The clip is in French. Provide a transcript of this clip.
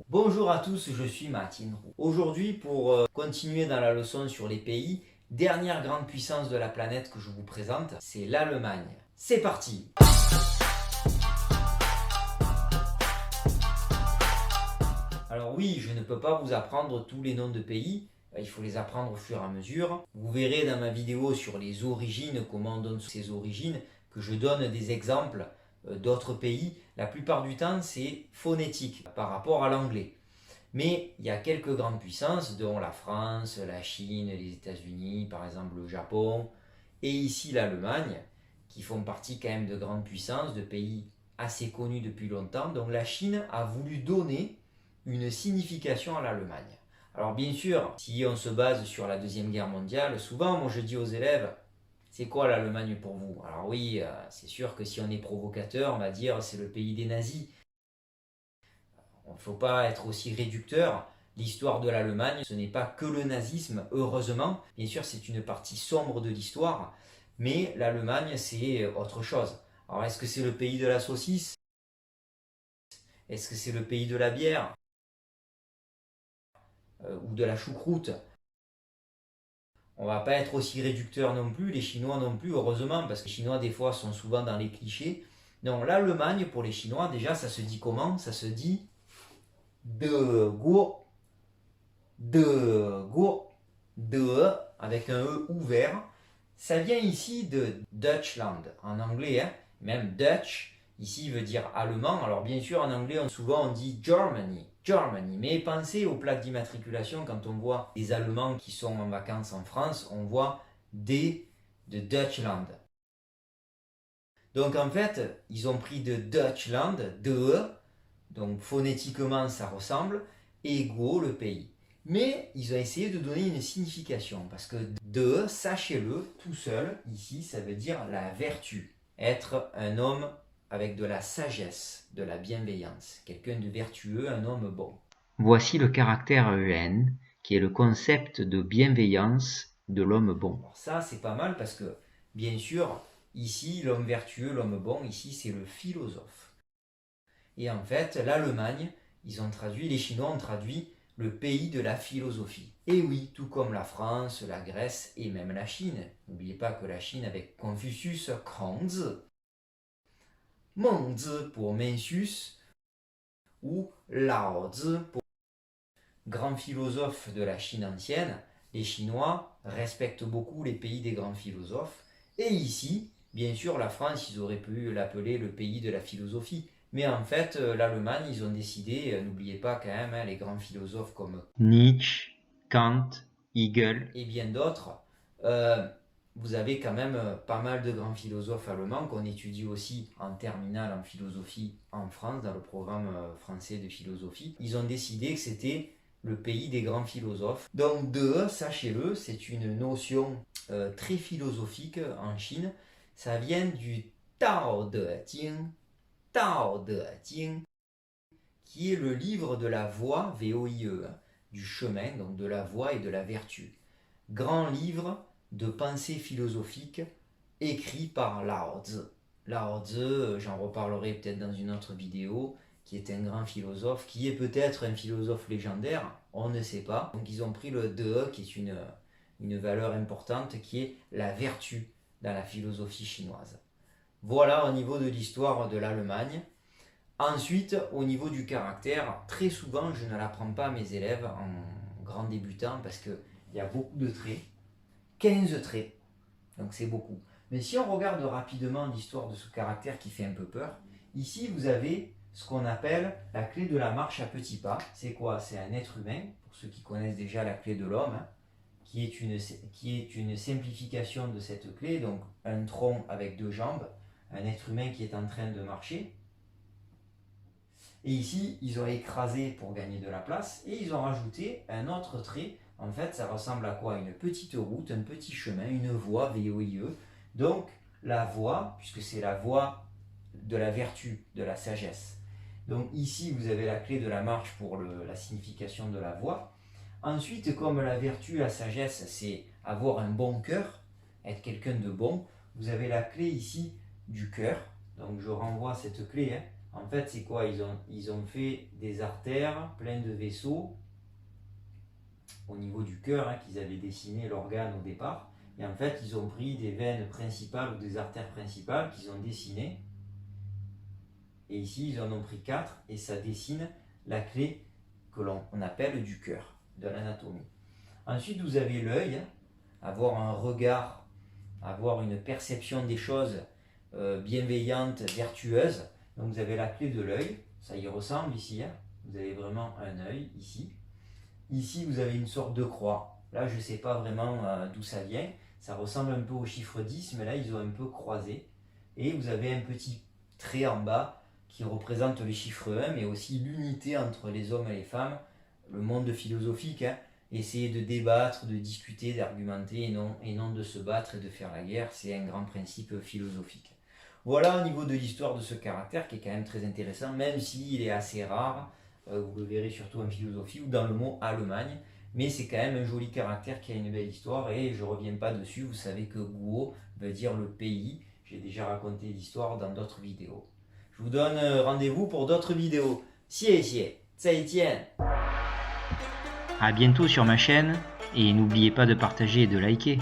Bonjour à tous, je suis Martin Roux. Aujourd'hui, pour continuer dans la leçon sur les pays, dernière grande puissance de la planète que je vous présente, c'est l'Allemagne. C'est parti! Alors oui, je ne peux pas vous apprendre tous les noms de pays, il faut les apprendre au fur et à mesure. Vous verrez dans ma vidéo sur les origines, comment on donne ces origines, que je donne des exemples d'autres pays. La plupart du temps, c'est phonétique par rapport à l'anglais. Mais il y a quelques grandes puissances, dont la France, la Chine, les États-Unis, par exemple le Japon, et ici l'Allemagne, qui font partie quand même de grandes puissances, de pays assez connus depuis longtemps. Donc la Chine a voulu donner une signification à l'Allemagne. Alors bien sûr, si on se base sur la Deuxième Guerre mondiale, souvent moi je dis aux élèves, c'est quoi l'Allemagne pour vous? Alors oui, c'est sûr que si on est provocateur, on va dire c'est le pays des nazis. Il ne faut pas être aussi réducteur. L'histoire de l'Allemagne, ce n'est pas que le nazisme, heureusement. Bien sûr, c'est une partie sombre de l'histoire, mais l'Allemagne, c'est autre chose. Alors, est-ce que c'est le pays de la saucisse? Est-ce que c'est le pays de la bière? Ou de la choucroute? On va pas être aussi réducteur non plus, les Chinois non plus, heureusement, parce que les Chinois, des fois, sont souvent dans les clichés. Non, l'Allemagne, pour les Chinois, déjà, ça se dit comment? Ça se dit de Guo, de avec un E ouvert. Ça vient ici de Dutchland, en anglais, hein, même Dutch, ici veut dire allemand. Alors bien sûr, en anglais, souvent on dit Germany, Germany. Mais pensez aux plaques d'immatriculation, quand on voit des Allemands qui sont en vacances en France, on voit D de Dutchland. Donc en fait, ils ont pris de Dutchland, de, donc phonétiquement ça ressemble, et Go, le pays. Mais ils ont essayé de donner une signification, parce que de, sachez-le, tout seul, ici, ça veut dire la vertu. Être un homme avec de la sagesse, de la bienveillance, quelqu'un de vertueux, un homme bon. Voici le caractère EN, qui est le concept de bienveillance de l'homme bon. Alors ça, c'est pas mal parce que, bien sûr, ici, l'homme vertueux, l'homme bon, ici, c'est le philosophe. Et en fait, l'Allemagne, les Chinois ont traduit le pays de la philosophie. Et oui, tout comme la France, la Grèce et même la Chine. N'oubliez pas que la Chine avec Confucius, Kongzi, Mengzi pour Mencius, ou Laozi pour grand philosophe de la Chine ancienne. Les Chinois respectent beaucoup les pays des grands philosophes. Et ici, bien sûr, la France, ils auraient pu l'appeler le pays de la philosophie. Mais en fait, l'Allemagne, ils ont décidé, n'oubliez pas quand même, les grands philosophes comme Nietzsche, Kant, Hegel et bien d'autres, vous avez quand même pas mal de grands philosophes allemands qu'on étudie aussi en terminale en philosophie en France, dans le programme français de philosophie. Ils ont décidé que c'était le pays des grands philosophes. Donc de, sachez-le, c'est une notion très philosophique en Chine. Ça vient du Tao De Jing, Tao De Jing, qui est le livre de la voie, V-O-I-E, du chemin, donc de la voie et de la vertu. Grand livre de pensée philosophique écrit par Lao Tzu. Lao Tzu, j'en reparlerai peut-être dans une autre vidéo, qui est un grand philosophe, qui est peut-être un philosophe légendaire, on ne sait pas. Donc ils ont pris le De, qui est une valeur importante, qui est la vertu dans la philosophie chinoise. Voilà au niveau de l'histoire de l'Allemagne. Ensuite, au niveau du caractère, très souvent, je ne l'apprends pas à mes élèves en grand débutant parce qu'il y a beaucoup de traits. 15 traits, donc c'est beaucoup. Mais si on regarde rapidement l'histoire de ce caractère qui fait un peu peur, ici vous avez ce qu'on appelle la clé de la marche à petits pas. C'est quoi? C'est un être humain, pour ceux qui connaissent déjà la clé de l'homme, hein, qui est une simplification de cette clé, donc un tronc avec deux jambes, un être humain qui est en train de marcher. Et ici, ils ont écrasé pour gagner de la place et ils ont rajouté un autre trait. En fait, ça ressemble à quoi? Une petite route, un petit chemin, une voie, V-O-I-E. Donc, la voie, puisque c'est la voie de la vertu, de la sagesse. Donc ici, vous avez la clé de la marche pour la signification de la voie. Ensuite, comme la vertu, la sagesse, c'est avoir un bon cœur, être quelqu'un de bon, vous avez la clé ici du cœur. Donc je renvoie cette clé, hein. En fait, c'est quoi? Ils ont fait des artères pleines de vaisseaux au niveau du cœur, hein, qu'ils avaient dessiné l'organe au départ. Et en fait, ils ont pris des veines principales ou des artères principales qu'ils ont dessinées. Et ici, ils en ont pris 4 et ça dessine la clé que l'on appelle du cœur, de l'anatomie. Ensuite, vous avez l'œil, avoir un regard, avoir une perception des choses bienveillante, vertueuse. Donc vous avez la clé de l'œil, ça y ressemble ici, hein. Vous avez vraiment un œil ici. Ici, vous avez une sorte de croix. Là, je ne sais pas vraiment d'où ça vient. Ça ressemble un peu au chiffre 10, mais là, ils ont un peu croisé. Et vous avez un petit trait en bas qui représente le chiffre 1, mais aussi l'unité entre les hommes et les femmes, le monde philosophique, hein. Essayer de débattre, de discuter, d'argumenter et non de se battre et de faire la guerre, c'est un grand principe philosophique. Voilà au niveau de l'histoire de ce caractère qui est quand même très intéressant, même s'il est assez rare, vous le verrez surtout en philosophie ou dans le mot Allemagne, mais c'est quand même un joli caractère qui a une belle histoire et je ne reviens pas dessus, vous savez que Guo veut dire le pays, j'ai déjà raconté l'histoire dans d'autres vidéos. Je vous donne rendez-vous pour d'autres vidéos. 谢谢，再见。À bientôt sur ma chaîne et n'oubliez pas de partager et de liker.